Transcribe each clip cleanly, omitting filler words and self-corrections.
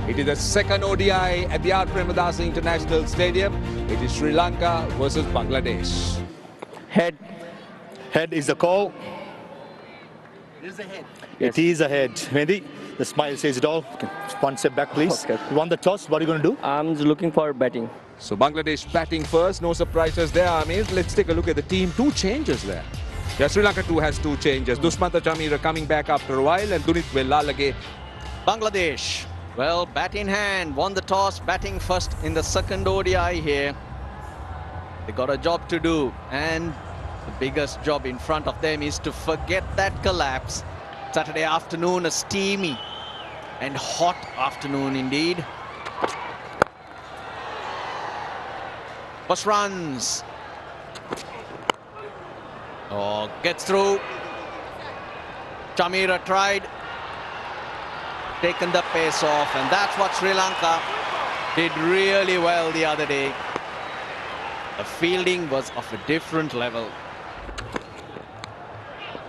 It is the second ODI at the R. Premadasa International Stadium. It is Sri Lanka versus Bangladesh. Head. Head is the call. It is a head. It is a head. Mehdi, the smile says it all. One step back, please. Okay. You won the toss. What are you going to do? I'm just looking for batting. So Bangladesh batting first. No surprises there. I mean, let's take a look at the team. 2 changes there. Yeah, Sri Lanka too has 2 changes. Dushmantha Chameera coming back after a while and Dunit Vellalage. Bangladesh, well, bat in hand, won the toss, batting first in the second ODI here. They got a job to do, and the biggest job in front of them is to forget that collapse. Saturday afternoon, a steamy and hot afternoon indeed. First runs. Oh, gets through. Chameera tried. Taken the pace off, and that's what Sri Lanka did really well the other day. The fielding was of a different level.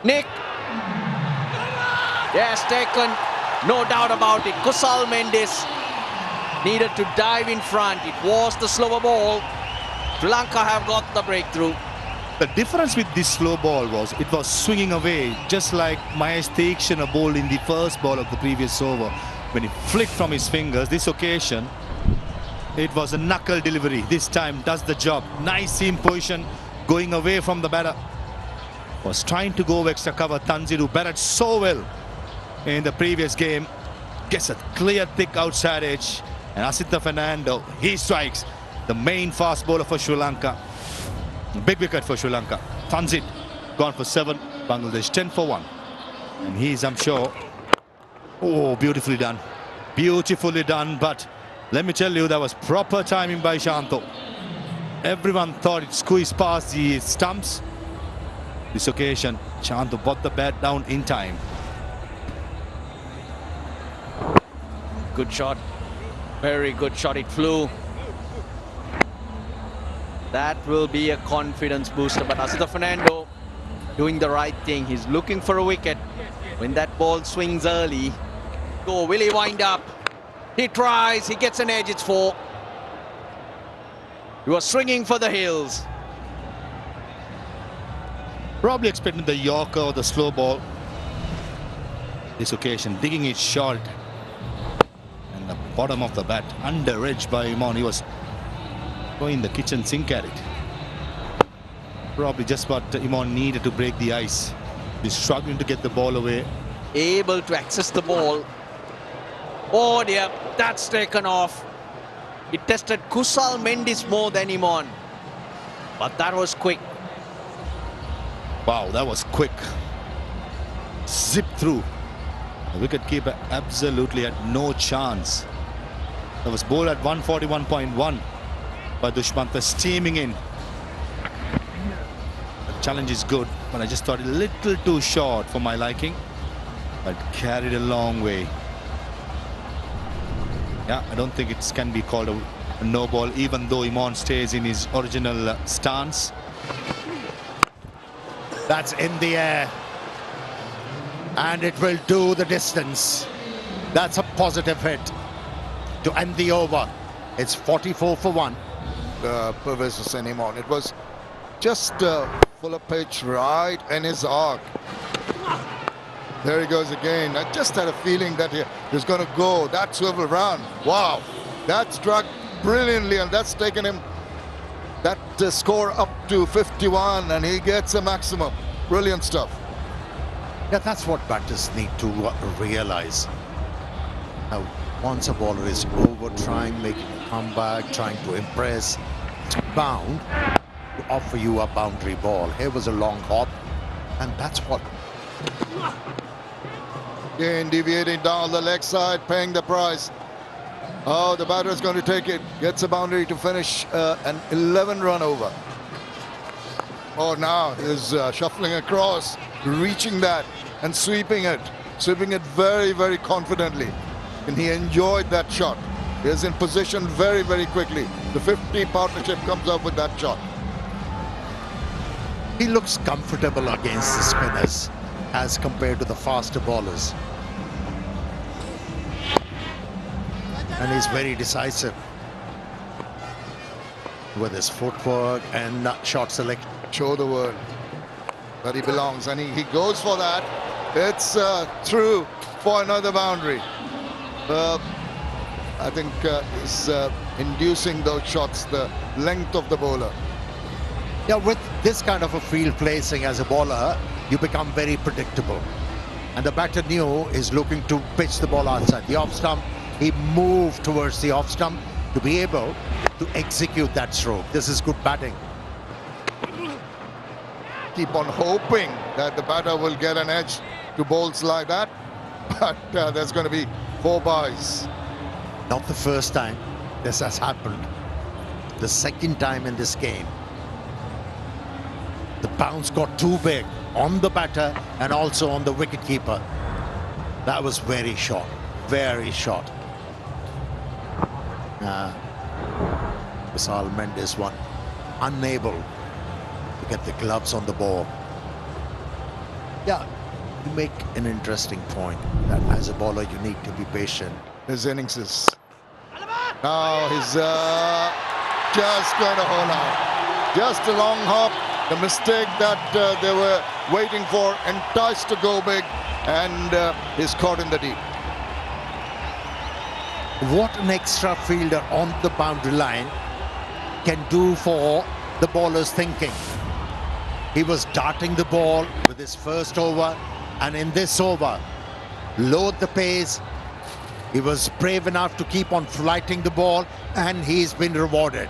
Nick. Yes, taken. No doubt about it. Kusal Mendis needed to dive in front. It was the slower ball. Sri Lanka have got the breakthrough. The difference with this slow ball was it was swinging away, just like Mahesh Theekshana bowled in the first ball of the previous over. When he flicked from his fingers, this occasion, it was a knuckle delivery. This time does the job. Nice seam position, going away from the batter. Was trying to go extra cover. Tanzir, who batted so well in the previous game, gets a clear, thick outside edge. And Asitha Fernando, he strikes. The main fast bowler for Sri Lanka. Big wicket for Sri Lanka. Tanzir gone for 7. Bangladesh 10 for 1. And he's, I'm sure, oh, beautifully done. Beautifully done. But let me tell you, that was proper timing by Shanto. Everyone thought it squeezed past the stumps. This occasion, Shanto brought the bat down in time. Good shot. Very good shot. It flew. That will be a confidence booster, but Asitha Fernando doing the right thing. He's looking for a wicket. When that ball swings early, go, will he wind up? He tries, he gets an edge, it's 4. He was swinging for the hills. Probably expecting the Yorker or the slow ball. This occasion, digging it short. And the bottom of the bat, under edge by Imon. He was going the kitchen sink at it. Probably just what Imon needed to break the ice. He's struggling to get the ball away. Able to access the ball. Oh dear, that's taken off. It tested Kusal Mendis more than Imon. But that was quick. Wow, that was quick. Zip through. The wicketkeeper absolutely had no chance. That was bowled at 141.1. But Dushmantha steaming in. The challenge is good, but I just thought a little too short for my liking. But carried a long way. Yeah, I don't think it can be called a no ball, even though Imon stays in his original stance. That's in the air. And it will do the distance. That's a positive hit to end the over. It's 44 for 1. Pervez Hussain Imon. It was just full of pitch right in his arc. There he goes again. I just had a feeling that he was going to go that swivel round. Wow, that struck brilliantly, and that's taken him that score up to 51, and he gets a maximum. Brilliant stuff. Yeah, that's what batters need to realize. Now, once a bowler is over trying, making a comeback, trying to impress, it's bound to offer you a boundary ball. Here was a long hop, and that's what. Again, deviating down the leg side, paying the price. Oh, the batter is going to take it. Gets a boundary to finish an 11-run over. Oh, now he's shuffling across, reaching that and sweeping it. Sweeping it very, very confidently. And he enjoyed that shot. He is in position very, very quickly. The 50 partnership comes up with that shot. He looks comfortable against the spinners as compared to the faster bowlers. And he's very decisive with his footwork and shot selection. Show the world that he belongs, and he goes for that. It's through for another boundary. I think is inducing those shots, the length of the bowler. Yeah, with this kind of a field placing as a bowler, you become very predictable. And the batter knew is looking to pitch the ball outside the off stump. He moved towards the off stump to be able to execute that stroke. This is good batting. Keep on hoping that the batter will get an edge to bowls like that, but there's going to be 4 byes. Not the first time this has happened. The second time in this game. The bounce got too big on the batter and also on the wicketkeeper. That was very short, very short. Vishal Mendes one unable to get the gloves on the ball. Yeah, you make an interesting point that as a bowler you need to be patient. His innings is now he's just going to hold out. Just a long hop. The mistake that they were waiting for, enticed to go big, and he's caught in the deep. What an extra fielder on the boundary line can do for the bowler's thinking. He was darting the ball with his first over, and in this over, lowered the pace. He was brave enough to keep on flighting the ball, and he's been rewarded.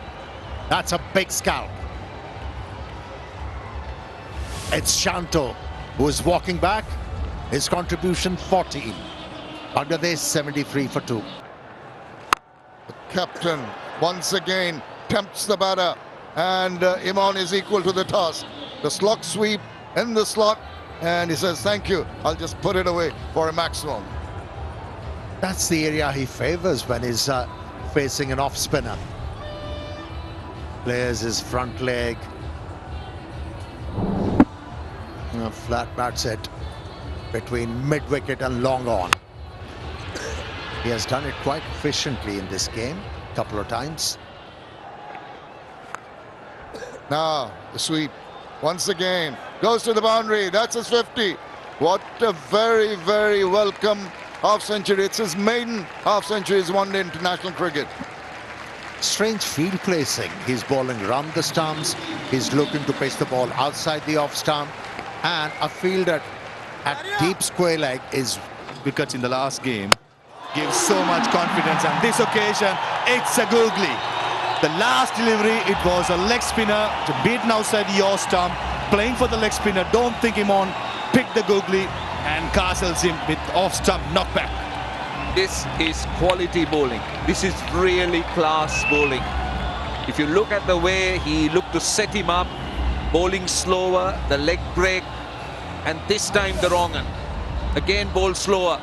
That's a big scalp. It's Shanto who is walking back. His contribution 14. Bangladesh 73 for 2. The captain once again tempts the batter, and Imran is equal to the task. The slot sweep in the slot, and he says, thank you, I'll just put it away for a maximum. That's the area he favors when he's facing an off spinner. Plays his front leg. A flat bat set between mid-wicket and long on. He has done it quite efficiently in this game, a couple of times. Now, the sweep, once again, goes to the boundary. That's his 50. What a very, very welcome half-century. It's his maiden half-century in one-day international cricket. Strange field placing. He's bowling around the stumps. He's looking to pitch the ball outside the off stump. And a fielder at deep square leg is... Wickets in the last game gives so much confidence, and this occasion it's a googly. The last delivery, it was a leg spinner to beaten outside the off stump, playing for the leg spinner. Don't think him on, pick the googly and castles him with off stump knockback. This is quality bowling. This is really class bowling. If you look at the way he looked to set him up, bowling slower, the leg break, and this time the wrong one. Again bowled slower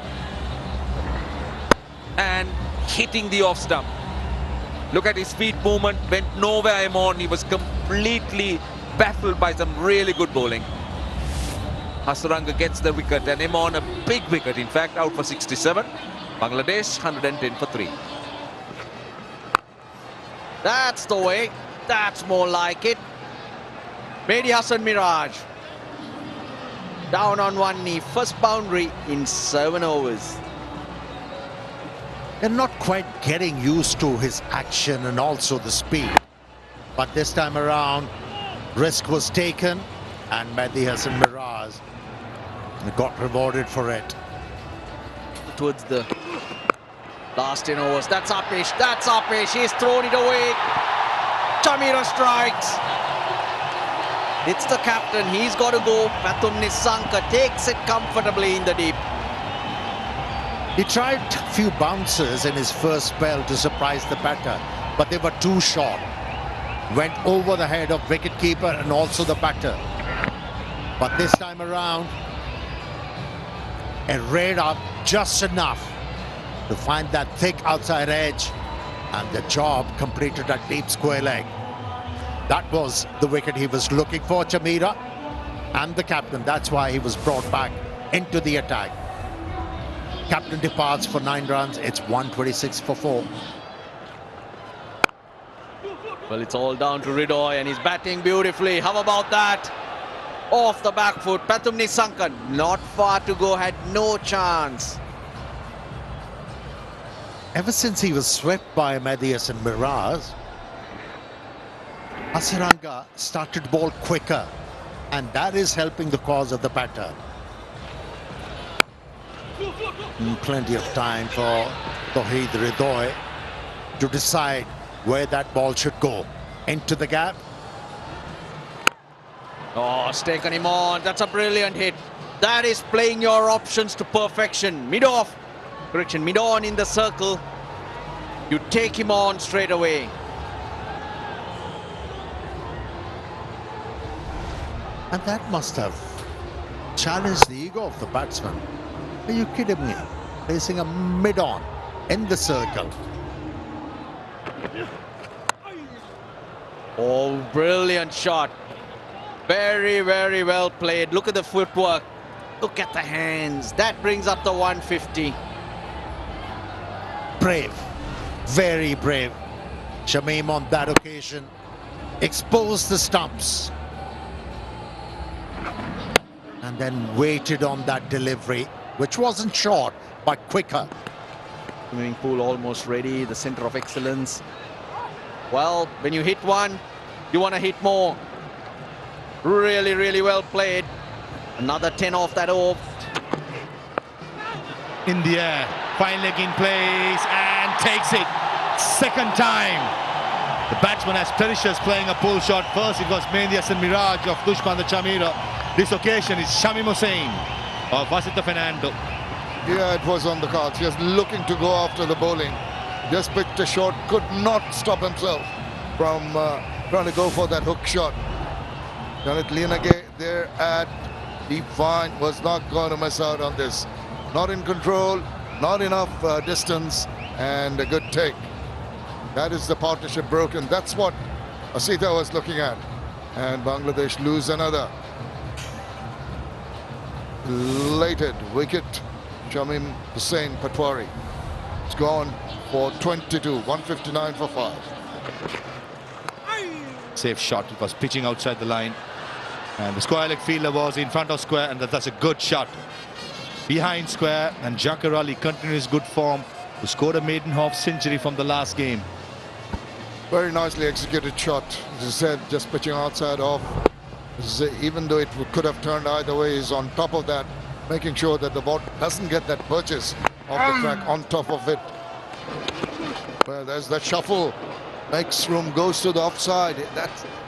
and hitting the off stump. Look at his feet movement, went nowhere on. He was completely baffled by some really good bowling. Hasaranga gets the wicket, and Imran a big wicket, in fact, out for 67. Bangladesh 110 for 3. That's the way. That's more like it. Mehdi Hasan Miraj. Down on one knee. First boundary in 7 overs. They're not quite getting used to his action and also the speed. But this time around, risk was taken, and Mehdi Hasan Miraj got rewarded for it. Towards the last 10 overs. That's Apish. That's Apish. He's thrown it away. Chamira strikes. It's the captain. He's got to go. Pathum Nisanka takes it comfortably in the deep. He tried a few bounces in his first spell to surprise the batter, but they were too short. Went over the head of wicketkeeper and also the batter. But this time around, it reared up just enough to find that thick outside edge, and the job completed at deep square leg. That was the wicket he was looking for, Chamira, and the captain. That's why he was brought back into the attack. Captain departs for 9 runs. It's 126 for 4. Well, it's all down to Ridoy, and he's batting beautifully. How about that? Off the back foot. Pathum Nisanka, not far to go, had no chance. Ever since he was swept by Medias and Mirage, Hasaranga started to bowl quicker, and that is helping the cause of the batter. Plenty of time for Tauheed Ridoy to decide where that ball should go. Into the gap. Oh, it's taken him on. That's a brilliant hit. That is playing your options to perfection. Mid-off. Correction, mid-on in the circle. You take him on straight away. And that must have challenged the ego of the batsman. Are you kidding me? Placing a mid-on in the circle. Oh, brilliant shot. Very, very well played. Look at the footwork. Look at the hands. That brings up the 150. Brave. Very brave. Shamim on that occasion exposed the stumps. And then waited on that delivery, which wasn't short, but quicker. Swimming pool almost ready. The center of excellence. Well, when you hit one, you want to hit more. Really, really well played. Another 10 off that off. In the air, fine leg in place and takes it. Second time. The batsman has Perishas playing a pull shot. First it was Mendias and Mirage of Dushman the Chamira. This occasion is Shamim Hussain of Vasita Fernando. Yeah, it was on the cards. He was looking to go after the bowling. Just picked a shot, could not stop himself from trying to go for that hook shot. Janet Lienage there at deep fine was not going to miss out on this. Not in control, not enough distance, and a good take. That is the partnership broken. That's what Asita was looking at. And Bangladesh lose another. Belated wicket. Shamim Hussain Patwari. It's gone for 22, 159 for 5. Safe shot. It was pitching outside the line. And the square leg fielder was in front of square, and that's a good shot. Behind square, and Jakar Ali continues good form, who scored a maiden half century from the last game. Very nicely executed shot. As I said, just pitching outside off. Even though it could have turned either way, he's on top of that, making sure that the ball doesn't get that purchase off the track on top of it. Well, there's that shuffle. Makes room, goes to the offside.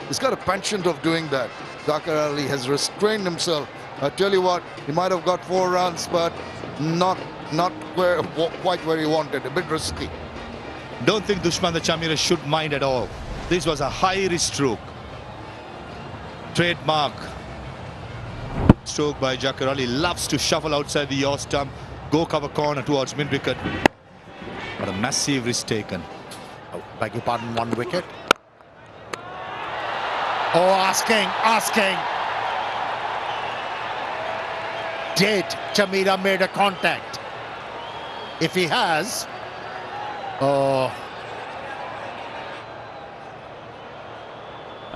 He's got a penchant of doing that. Zakir Ali has restrained himself. I tell you what, he might have got 4 runs, but not quite where he wanted. A bit risky. Don't think Dushman the Chamira should mind at all. This was a high-risk stroke. Trademark stroke by Jakar Ali. Loves to shuffle outside the yaw stump, go cover corner towards mid-wicket. But a massive risk taken. Oh, beg your pardon, 1 wicket. Oh, asking. Did Chamira made a contact? If he has, oh.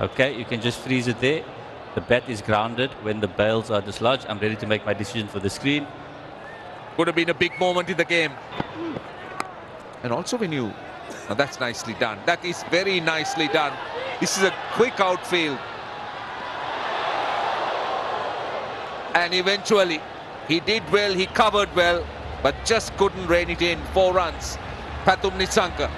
Okay, you can just freeze it there. The bat is grounded when the bails are dislodged. I'm ready to make my decision for the screen. Could have been a big moment in the game. And also when you... Now that's nicely done. That is very nicely done. This is a quick outfield. And eventually, he did well, he covered well, but just couldn't rein it in. 4 runs. Pathum Nisanka.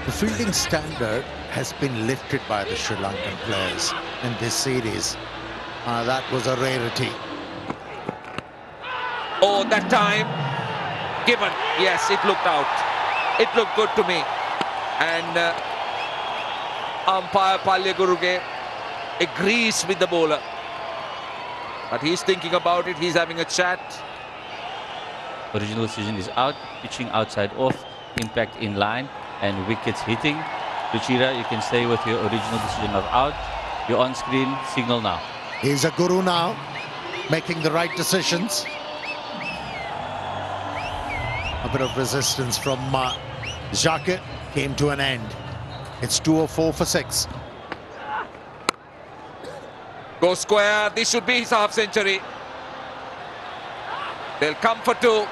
The fielding standard has been lifted by the Sri Lankan players in this series. That was a rarity. Oh, that time, given. Yes, it looked out. It looked good to me. And umpire Palya Guruge agrees with the bowler. But he's thinking about it. He's having a chat. Original decision is out. Pitching outside off. Impact in line. And wickets hitting. Ruchira, you can stay with your original decision of out. You're on screen, signal now. He's a guru now, making the right decisions. A bit of resistance from Jacques came to an end. It's 204 for 6. Go square. This should be his half century. They'll come for 2.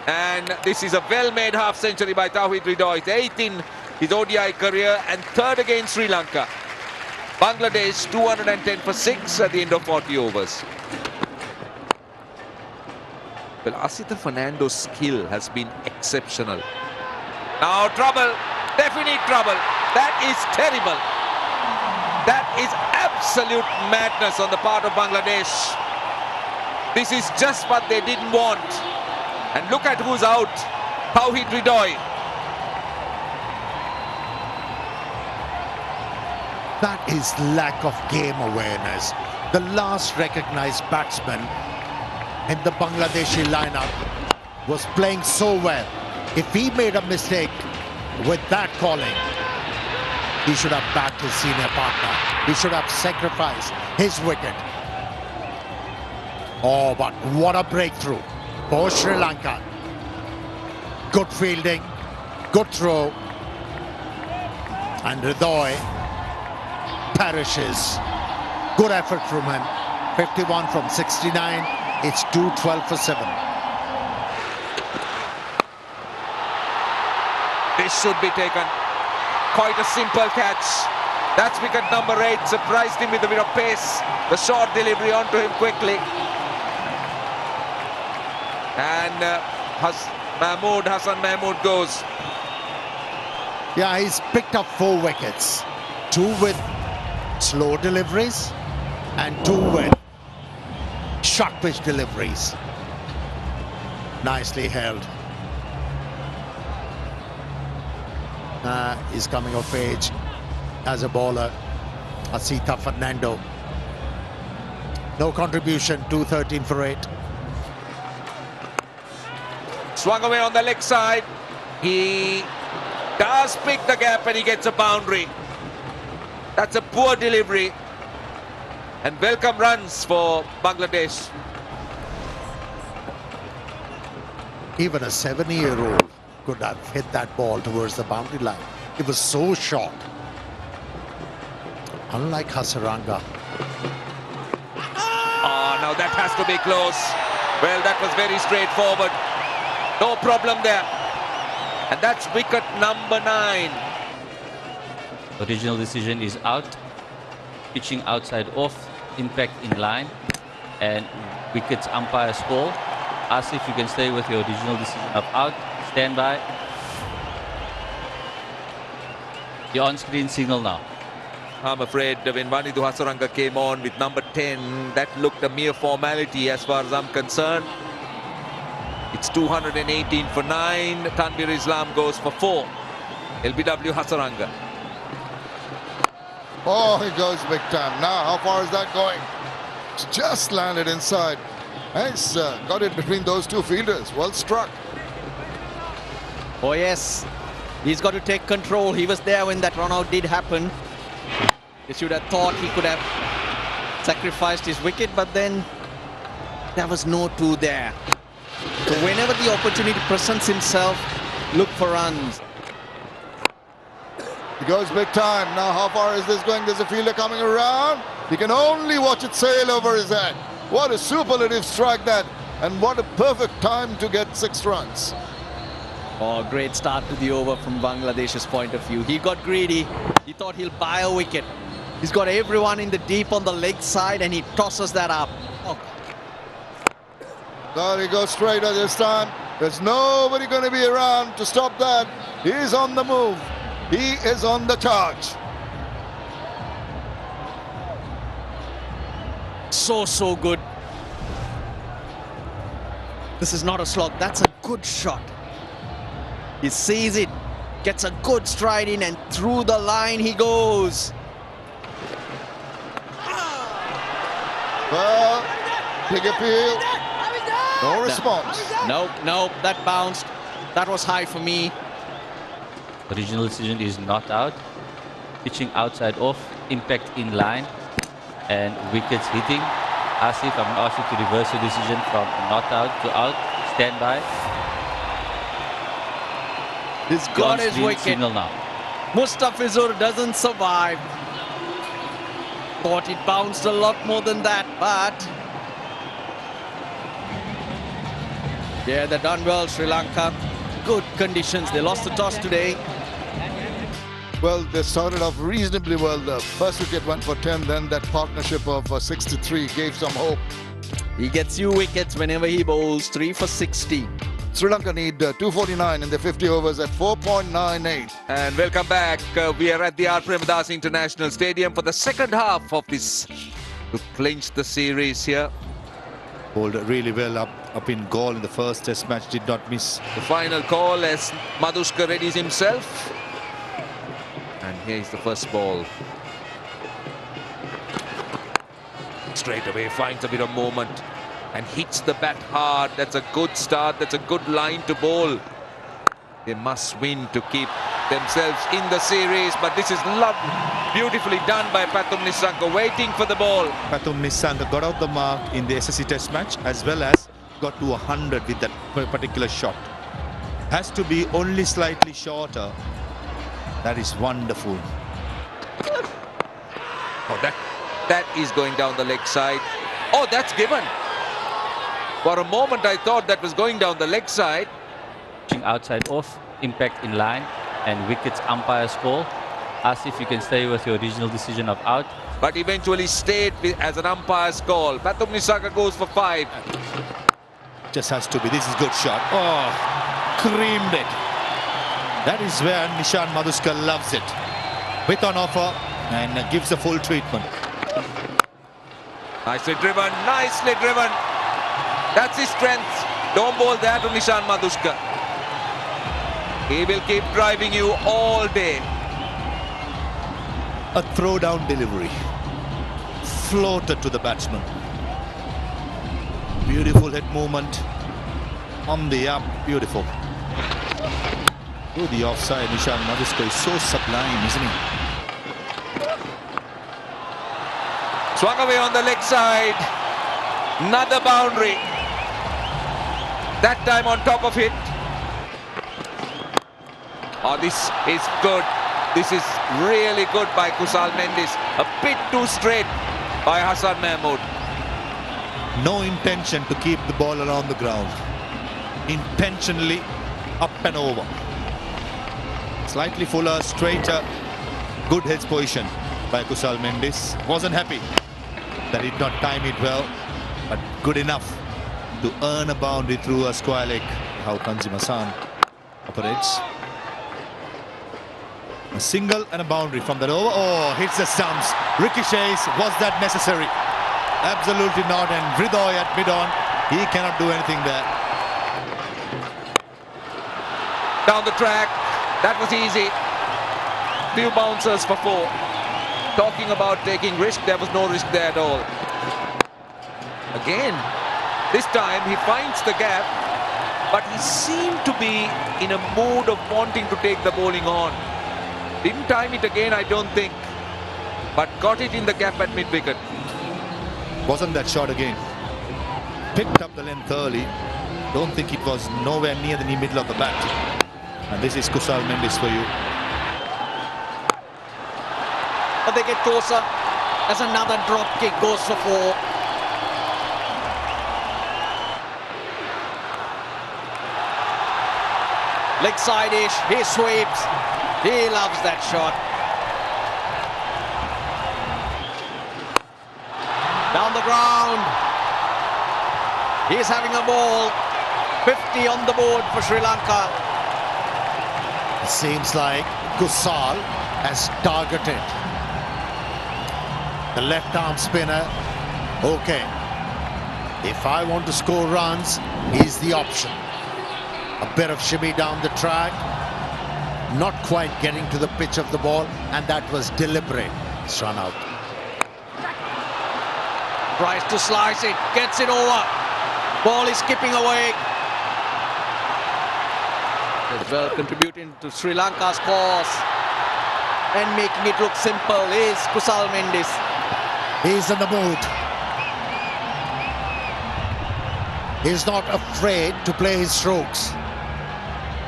And this is a well-made half century by Tawhid Ridoy. 8th in his ODI career and 3rd against Sri Lanka. Bangladesh 210 for 6 at the end of 40 overs. Well, Asita Fernando's skill has been exceptional. Now trouble, definite trouble. That is terrible. That is absolute madness on the part of Bangladesh. This is just what they didn't want. And look at who's out. Tawhid Ridoy. That is lack of game awareness. The last recognized batsman in the Bangladeshi lineup was playing so well. If he made a mistake with that calling, he should have backed his senior partner. He should have sacrificed his wicket. Oh, but what a breakthrough for Sri Lanka. Good fielding, good throw, and Ridoy perishes. Good effort from him. 51 from 69. It's 212 for 7. This should be taken. Quite a simple catch. That's wicket number 8. Surprised him with a bit of pace. The short delivery onto him quickly. And Hassan Mahmood goes. Yeah, he's picked up 4 wickets. 2 with slow deliveries and 2 with short pitch deliveries. Nicely held. He's coming of age as a bowler. Asita Fernando. No contribution, 213 for 8. Swung away on the leg side. He does pick the gap and he gets a boundary. That's a poor delivery. And welcome runs for Bangladesh. Even a 7-year-old could have hit that ball towards the boundary line. It was so short. Unlike Hasaranga. Oh, now that has to be close. Well, that was very straightforward. No problem there. And that's wicket number 9. Original decision is out. Pitching outside off, impact in line, and wickets umpire's call. Asif, you can stay with your original decision of out. Stand by. You're on screen, signal now. I'm afraid when Vanidhu Hasaranga came on with number 10, that looked a mere formality as far as I'm concerned. It's 218 for 9. Tanvir Islam goes for 4. LBW Hasaranga. Oh, he goes big time. Now, how far is that going? It's just landed inside. Nice, got it between those 2 fielders. Well struck. Oh yes, he's got to take control. He was there when that run out did happen. He should have thought he could have sacrificed his wicket, but then there was no 2 there. So whenever the opportunity presents himself, look for runs. He goes big time. Now, how far is this going? There's a fielder coming around. He can only watch it sail over his head. What a superlative strike that. And what a perfect time to get 6 runs. Oh, great start to the over from Bangladesh's point of view. He got greedy. He thought he'll buy a wicket. He's got everyone in the deep on the leg side and he tosses that up. Oh. There he goes straighter this time. There's nobody going to be around to stop that. He's on the move. He is on the charge. So good. This is not a slog. That's a good shot. He sees it, gets a good stride in, and through the line he goes. Well, big appeal. No response. Nope, that bounced. That was high for me. Original decision is not out. Pitching outside off, impact in line, and wickets hitting. Asif, I'm going to ask you to reverse your decision from not out to out. Stand by. He's got his On-screen wicket. signal now. Mustafizur doesn't survive. Thought it bounced a lot more than that, but yeah, they've done well, Sri Lanka. Good conditions. They lost the toss today. Well, they started off reasonably well. The first wicket went for 10, then that partnership of 63 gave some hope. He gets few wickets whenever he bowls, 3 for 60. Sri Lanka need 249 in the 50 overs at 4.98. And welcome back. We are at the R. Premadas International Stadium for the second half of this to clinch the series here. Bowled really well up in goal in the first test match, did not miss. The final call as Madhuska readies himself. And here's the first ball. Straight away finds a bit of moment and hits the bat hard. That's a good start. That's a good line to bowl. They must win to keep themselves in the series. But this is beautifully done by Pathum Nissanka, waiting for the ball. Pathum Nissanka got out the mark in the SSC test match as well as got to 100 with that particular shot. Has to be only slightly shorter. That is wonderful. Oh, that is going down the leg side. Oh, that's given. For a moment, I thought that was going down the leg side. Pitching outside off, impact in line, and wickets umpire's call. Asif, you can stay with your original decision of out. But eventually stayed as an umpire's call. Pathum Nissanka goes for 5. Just has to be. This is good shot. Oh, creamed it. That is where Nishan Madhuska loves it. With on offer and gives a full treatment. Nicely driven, nicely driven. That's his strength. Don't bowl that to Nishan Madhuska. He will keep driving you all day. A throw-down delivery. Floated to the batsman. Beautiful head movement. On the up, beautiful. Oh, the offside, Nishan Madhuska is so sublime, isn't he? Swung away on the leg side. Another boundary. That time on top of it. Oh, this is good. This is really good by Kusal Mendis. A bit too straight by Hassan Mahmood. No intention to keep the ball around the ground. Intentionally up and over. Slightly fuller, straighter, good heads position by Kusal Mendis. Wasn't happy that he did not time it well, but good enough to earn a boundary through a square leg. How Kanzima-san operates. A single and a boundary from that over. Oh, hits the stumps. Ricochets. Was that necessary? Absolutely not. And Vridoy at mid-on, he cannot do anything there. Down the track. That was easy. Few bouncers for 4. Talking about taking risk, there was no risk there at all. Again, this time he finds the gap, but he seemed to be in a mood of wanting to take the bowling on. Didn't time it again, I don't think, but got it in the gap at mid-wicket. Wasn't that shot again? Picked up the length early. Don't think it was nowhere near the middle of the bat. And this is Kusal Mendis for you. But they get closer as another drop kick goes for 4. Leg side-ish, he sweeps. He loves that shot. Down the ground. He's having a ball. 50 on the board for Sri Lanka. It seems like Kusal has targeted the left arm spinner. Okay, if I want to score runs, he's the option. A bit of shimmy down the track, not quite getting to the pitch of the ball, and that was deliberate. It's run out. Tries to slice it, gets it over. Ball is skipping away. as well, contributing to Sri Lanka's cause and making it look simple is Kusal Mendis. He's in the mood. He's not afraid to play his strokes.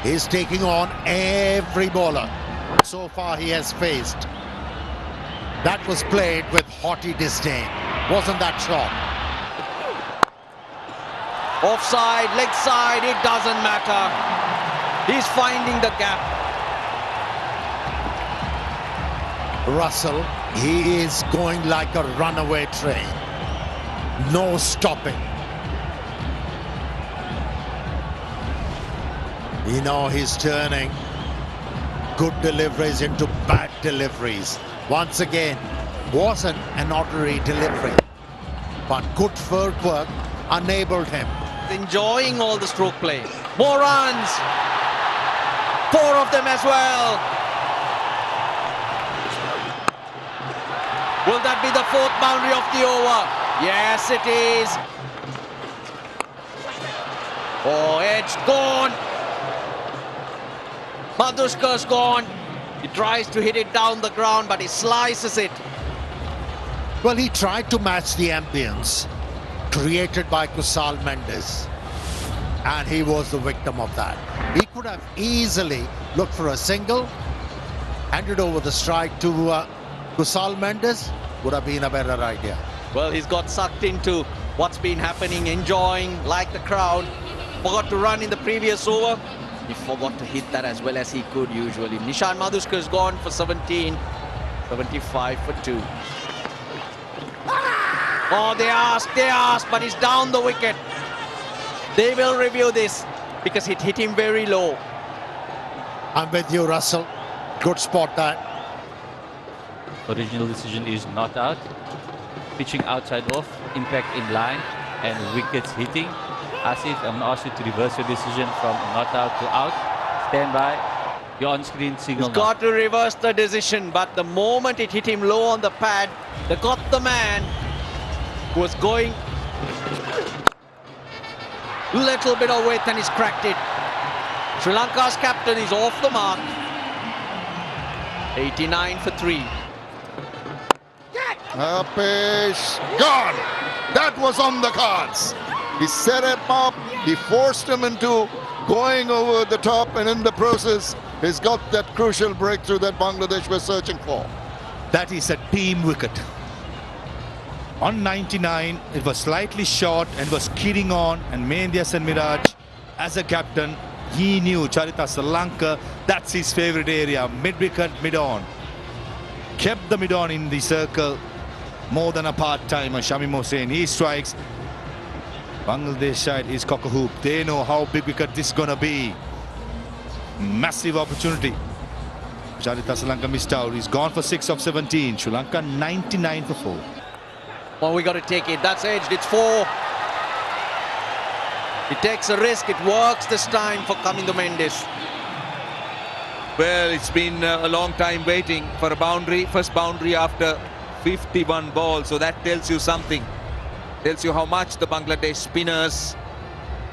He's taking on every bowler so far he has faced. That was played with haughty disdain. Wasn't that shot? Offside, leg side, it doesn't matter. He's finding the gap. Russell, he is going like a runaway train. No stopping. You know, he's turning good deliveries into bad deliveries. Once again, wasn't an ordinary delivery, but good footwork enabled him. Enjoying all the stroke play. More runs. 4 of them as well. Will that be the 4th boundary of the over? Yes, it is. Oh, edge gone. Madhushkar's gone. He tries to hit it down the ground, but he slices it. Well, he tried to match the ambience created by Kusal Mendis, and he was the victim of that. He could have easily looked for a single, handed over the strike to Kusal Mendis, would have been a better idea. Well, he's got sucked into what's been happening, enjoying like the crowd. Forgot to run in the previous over. He forgot to hit that as well as he could usually. Nishan Madhushkar's gone for 17. 75 for 2. Oh, they asked, but he's down the wicket. They will review this because it hit him very low. I'm with you, Russell. Good spot that. Original decision is not out. Pitching outside off, impact in line, and wickets hitting. Asif, I'm going to ask you to reverse your decision from not out to out. Stand by. Your on-screen signal. He's got to reverse the decision, but the moment it hit him low on the pad, they got the man who was going little bit of width and he's cracked it. Sri Lanka's captain is off the mark. 89 for 3. Pace gone. That was on the cards. He set him up. He forced him into going over the top, and in the process, he's got that crucial breakthrough that Bangladesh was searching for. That is a team wicket. On 99, it was slightly short and was kidding on, and Mendis Hasan Miraj, as a captain, he knew Charita Sri Lanka, that's his favorite area, mid-wicket, mid-on. Kept the mid-on in the circle, more than a part-timer. Shamim Hossain, he strikes. Bangladesh side is cock-a-hoop. They know how big wicket this is going to be. Massive opportunity. Charita Sri Lanka missed out. He's gone for 6 of 17. Sri Lanka 99 for 4. Well, we got to take it. That's edged. It's 4. He takes a risk. It works this time for Kamindu Mendis. Well, it's been a long time waiting for a boundary. First boundary after 51 balls. So that tells you something. Tells you how much the Bangladesh spinners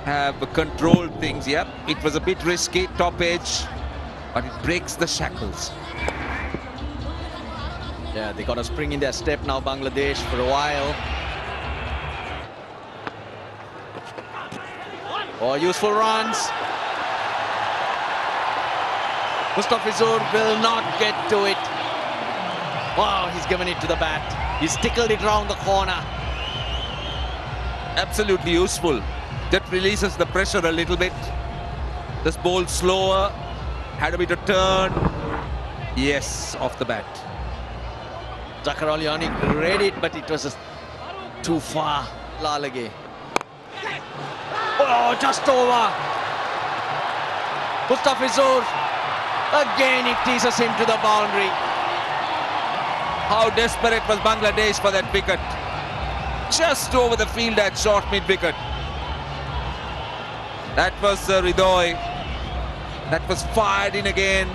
have controlled things. Yep, it was a bit risky, top edge, but it breaks the shackles. Yeah, they got a spring in their step now, Bangladesh, for a while. Oh, useful runs. Mustafizur will not get to it. Wow, he's given it to the bat. He's tickled it round the corner. Absolutely useful. That releases the pressure a little bit. This ball slower, had a bit of turn. Yes, off the bat. Zakir Aliani read it, but it was just too far. Lalage. Oh, just over. Mustafizur. Again, it teases him to the boundary. How desperate was Bangladesh for that wicket. Just over the field at short mid-wicket. That was Ridoy. That was fired in again.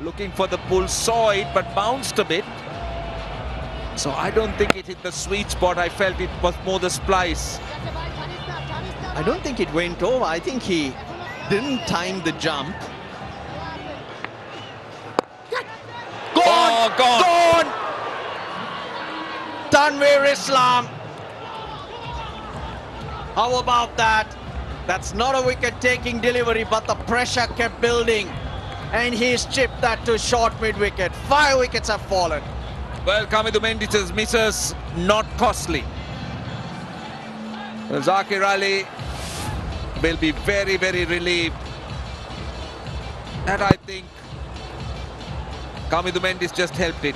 Looking for the pull, saw it, but bounced a bit. So I don't think it hit the sweet spot. I felt it was more the splice. I don't think it went over. I think he didn't time the jump. Oh, gone. Gone! Tanveer Islam. How about that? That's not a wicket-taking delivery, but the pressure kept building. And he's chipped that to short mid-wicket. 5 wickets have fallen. Well, Kamidu Mendis's misses not costly. Well, Zakir Ali will be very, very relieved. And I think Kamidu Mendis just helped it.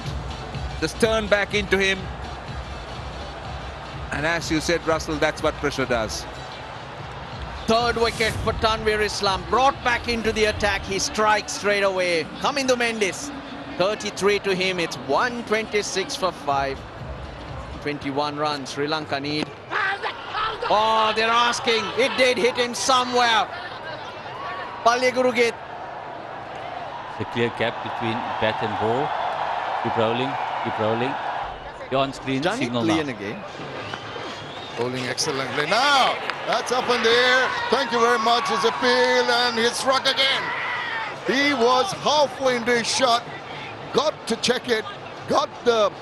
Just turned back into him. And as you said, Russell, that's what pressure does. 3rd wicket for Tanveer Islam. Brought back into the attack. He strikes straight away. Kamidu Mendis. 33 to him. It's 126 for 5. 21 runs. Sri Lanka need. Oh, they're asking. It did hit him somewhere. Palya Gurugit. The clear gap between bat and ball. Keep rolling, keep rolling. You're on screen, signal now. Again. Bowling excellently. Now, that's up in the air. Thank you very much. His appeal, and he struck again. He was halfway into his shot. Got to check it. Got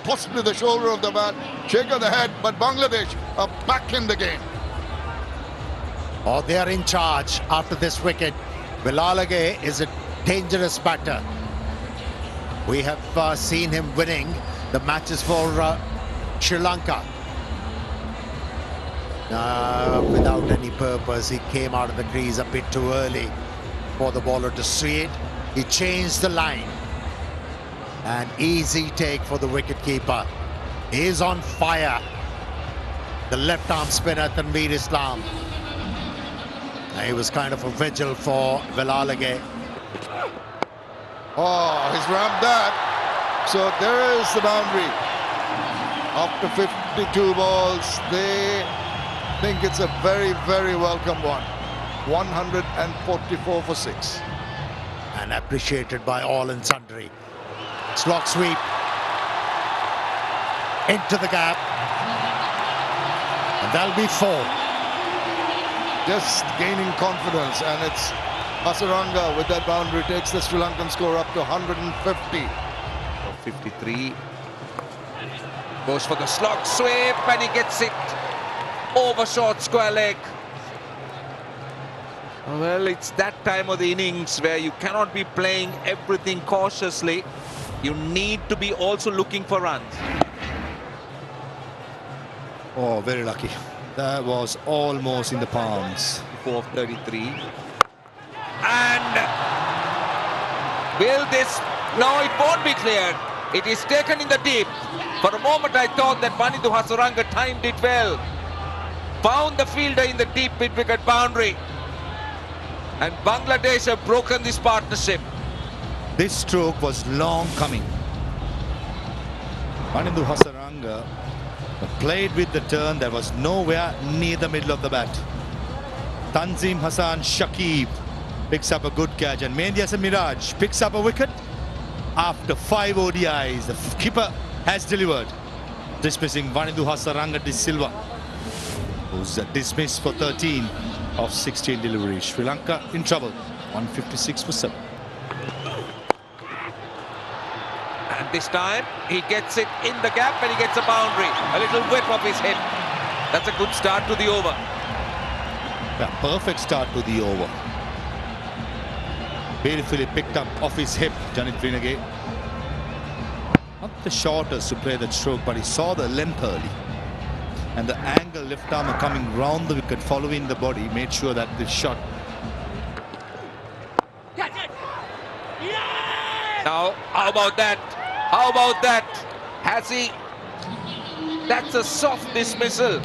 possibly the shoulder of the bat. Shake of the head, but Bangladesh are back in the game. Oh, they are in charge after this wicket. Vilalage is a dangerous batter. We have seen him winning the matches for Sri Lanka. Without any purpose, he came out of the crease a bit too early for the bowler to see it. He changed the line. An easy take for the wicketkeeper. He is on fire. The left-arm spinner, Tanveer Islam. He was kind of a vigil for Vilalage. Oh, he's rammed that. So there is the boundary. After 52 balls, they think it's a very, very welcome one. 144 for 6. And appreciated by all and sundry. Slot sweep. Into the gap. And that'll be 4. Just gaining confidence, and it's Hasaranga with that boundary takes the Sri Lankan score up to 150. 53. Goes for the slog sweep, and he gets it over short square leg. Well, it's that time of the innings where you cannot be playing everything cautiously. You need to be also looking for runs. Oh, very lucky. That was almost in the palms. 4 of 33. And will this... No, it won't be cleared. It is taken in the deep. For a moment, I thought that Wanindu Hasaranga timed it well. Found the fielder in the deep mid-wicket boundary. And Bangladesh have broken this partnership. This stroke was long coming. Wanindu Hasaranga played with the turn that was nowhere near the middle of the bat. Tanzim Hassan Shakib picks up a good catch, and Mehdi Hasan Miraj picks up a wicket after 5 ODIs. The keeper has delivered, dismissing Wanindu Hasaranga de Silva, who's dismissed for 13 of 16 deliveries. Sri Lanka in trouble, 156 for 7. And this time, he gets it in the gap and he gets a boundary. A little whip of his hip. That's a good start to the over. Yeah, perfect start to the over. Beautifully picked up off his hip, Janit Vinage. Not the shortest to play that stroke, but he saw the length early. And the angle left arm coming round the wicket, following the body, made sure that this shot. Now, how about that? How about that? Has he? That's a soft dismissal.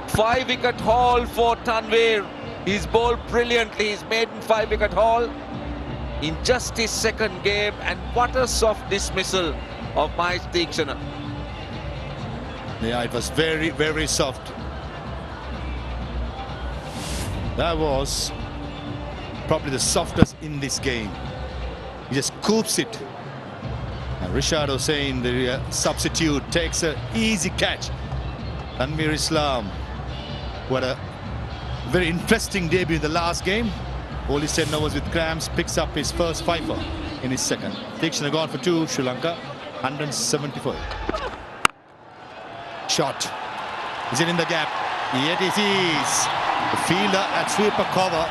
5-wicket haul for Tanveer. He's bowled brilliantly. He's made in 5-wicket haul in just his second game. And what a soft dismissal of Mahesh Deekshana. Yeah, it was very, very soft. That was probably the softest in this game. He just scoops it. And Rishad Hossain, the substitute, takes an easy catch. Tanveer Islam, what a very interesting debut in the last game. Only 10 overs with cramps, picks up his first fifer in his second. Deekshana gone for 2, Sri Lanka. 174. Shot. Is it in the gap? Yet it is. The fielder at sweeper cover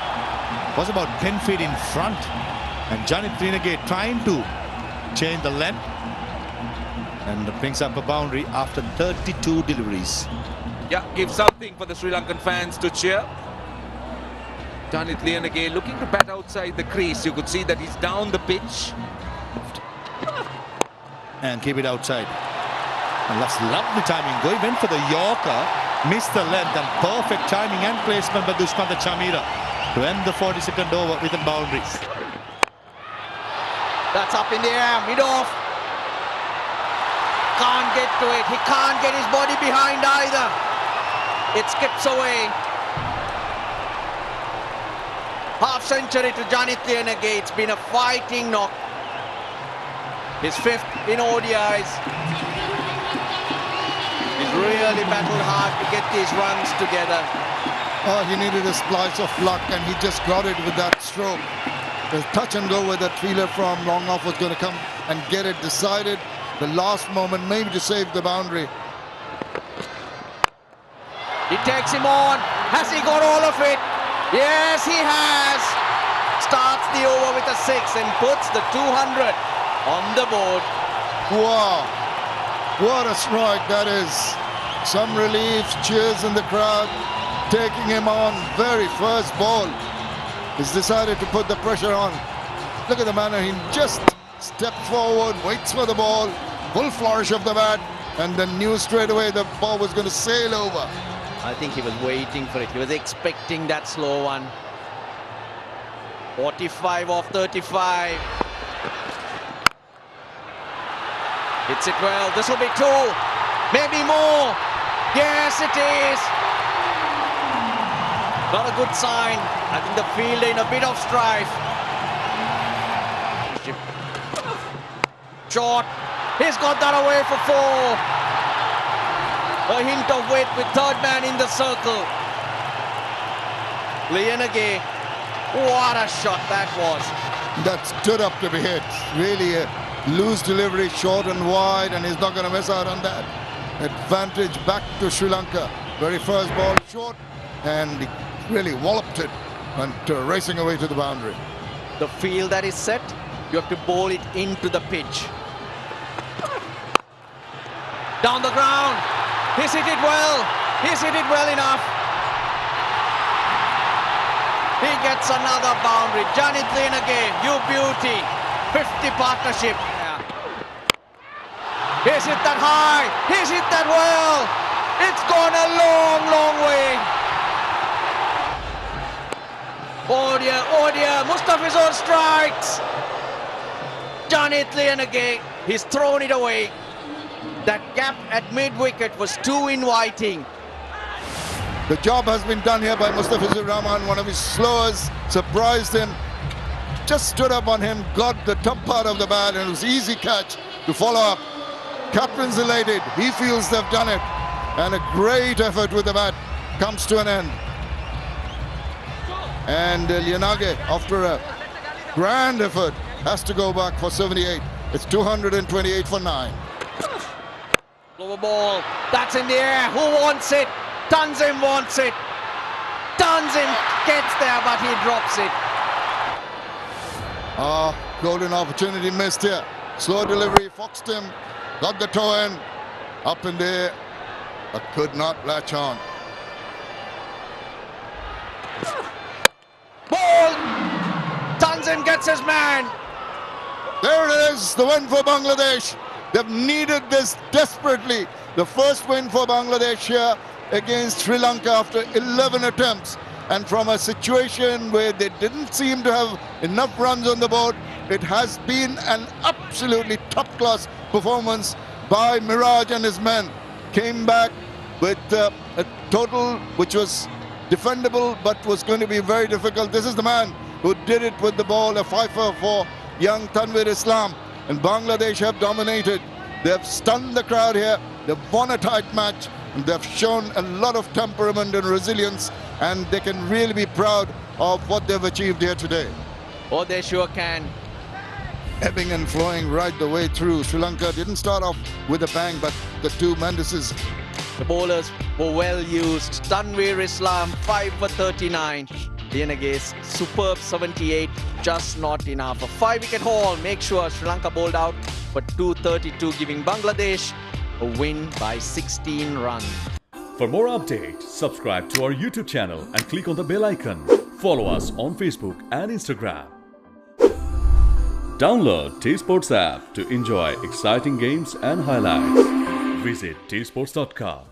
was about 10 feet in front. And Janit Renegade trying to change the length. And brings up a boundary after 32 deliveries. Yeah, give something for the Sri Lankan fans to cheer. Janit Renegade looking to bat outside the crease. You could see that he's down the pitch. And keep it outside. And that's lovely timing. Going went for the Yorker, missed the length, and perfect timing and placement by Dushmantha Chamira to end the 42nd over with a boundary. That's up in the air, mid-off. Can't get to it. He can't get his body behind either. It skips away. Half century to Janit Renegade. It's been a fighting knock. His 5th in ODIs. He's really battled hard to get these runs together. Oh, he needed a slice of luck and he just got it with that stroke. The touch and go where that fielder from long off was going to come and get it decided. The last moment maybe to save the boundary. He takes him on. Has he got all of it? Yes, he has. Starts the over with a 6 and puts the 200 on the board. Wow, what a strike that is. Some relief, cheers in the crowd, taking him on very first ball. He's decided to put the pressure on. Look at the manner, he just steps forward, waits for the ball, full flourish of the bat, and then knew straight away the ball was going to sail over. I think he was waiting for it. He was expecting that slow one. 45 off 35. Hits it well. This will be 2, maybe more. Yes, it is. Not a good sign. I think the field in a bit of strife. Short. He's got that away for 4. A hint of weight with 3rd man in the circle. Renegade. What a shot that was. That stood up to be hit. Really a loose delivery, short and wide, and he's not going to miss out on that. Advantage back to Sri Lanka. Very first ball short, and he really walloped it and racing away to the boundary. The field that is set, you have to bowl it into the pitch. Down the ground. He's hit it well. He's hit it well enough. He gets another boundary. Janit Renegade, you beauty. 50 partnership. Yeah. He's hit that high. He's hit that well. It's gone a long, long way. Oh dear, oh dear. Mustafizur strikes. Janit Renegade, he's thrown it away. That gap at mid-wicket was too inviting. The job has been done here by Mustafizur Rahman. One of his slowers surprised him. Just stood up on him, got the top part of the bat, and it was easy catch to follow up. Captain's elated. He feels they've done it. And a great effort with the bat comes to an end. And Lianage, after a grand effort, has to go back for 78. It's 228 for 9. Over ball, that's in the air. Who wants it? Tanzim wants it. Tanzim gets there, but he drops it. Golden opportunity missed here. Slow delivery, foxed him, got the toe in, up in the air, but could not latch on. Ball! Tanzim gets his man. There it is, the win for Bangladesh. They've needed this desperately. The first win for Bangladesh here against Sri Lanka after 11 attempts. And from a situation where they didn't seem to have enough runs on the board, it has been an absolutely top-class performance by Miraj and his men. Came back with a total which was defendable but was going to be very difficult. This is the man who did it with the ball, a fifer for young Tanvir Islam. And Bangladesh have dominated. They have stunned the crowd here. They've won a tight match. And they've shown a lot of temperament and resilience. And they can really be proud of what they've achieved here today. Oh, they sure can. ebbing and flowing right the way through. Sri Lanka didn't start off with a bang, but the two Mendises. The bowlers were well used. Tanveer Islam, 5 for 39. Lianaga's superb 78, just not enough. A 5-wicket haul. Make sure Sri Lanka bowled out for 232, giving Bangladesh a win by 16 runs. For more updates, subscribe to our YouTube channel and click on the bell icon. Follow us on Facebook and Instagram. Download T Sports app to enjoy exciting games and highlights. Visit tsports.com.